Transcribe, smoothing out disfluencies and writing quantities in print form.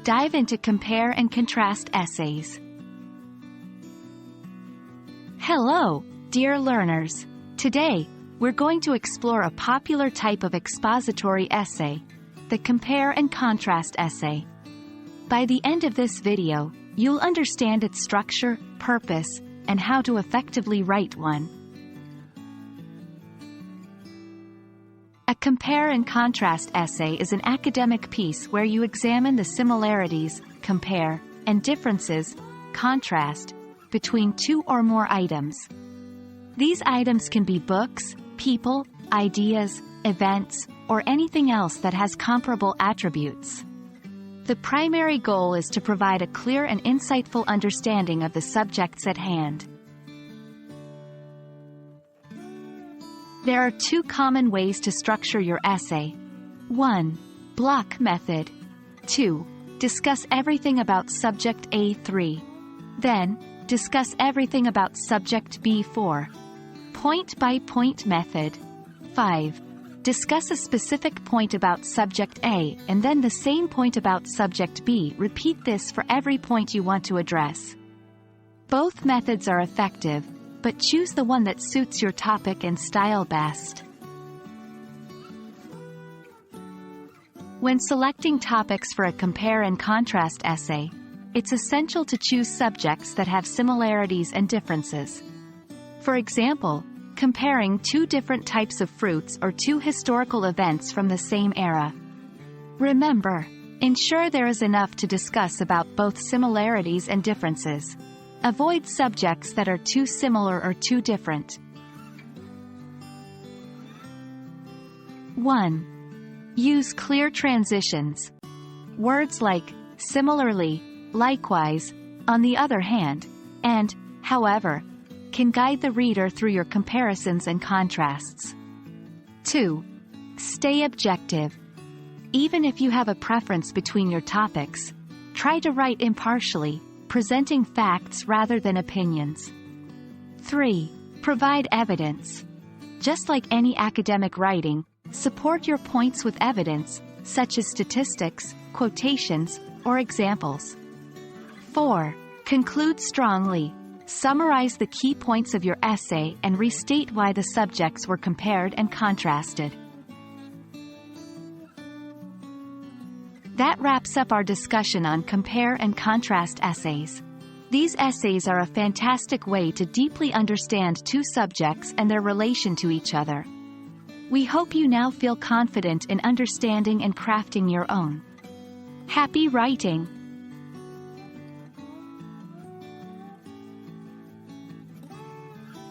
dive into compare and contrast essays. Hello, dear learners. Today, we're going to explore a popular type of expository essay, the compare and contrast essay. By the end of this video, you'll understand its structure, purpose, and how to effectively write one. A compare and contrast essay is an academic piece where you examine the similarities, compare, and differences, contrast, between two or more items. These items can be books, people, ideas, events, or anything else that has comparable attributes. The primary goal is to provide a clear and insightful understanding of the subjects at hand. There are two common ways to structure your essay. 1. Block method. 2. Discuss everything about subject A3. Then, discuss everything about subject B4. Point-by-point method. 5. Discuss a specific point about subject A and then the same point about subject B. Repeat this for every point you want to address. Both methods are effective, but choose the one that suits your topic and style best. When selecting topics for a compare and contrast essay, it's essential to choose subjects that have similarities and differences. For example, comparing two different types of fruits or two historical events from the same era. Remember, ensure there is enough to discuss about both similarities and differences. Avoid subjects that are too similar or too different. 1. Use clear transitions. Words like similarly, likewise, on the other hand, and however, can guide the reader through your comparisons and contrasts. 2. Stay objective. Even if you have a preference between your topics, try to write impartially, presenting facts rather than opinions. 3. Provide evidence. Just like any academic writing, support your points with evidence, such as statistics, quotations, or examples. 4. Conclude strongly. Summarize the key points of your essay and restate why the subjects were compared and contrasted. That wraps up our discussion on compare and contrast essays. These essays are a fantastic way to deeply understand two subjects and their relation to each other. We hope you now feel confident in understanding and crafting your own. Happy writing!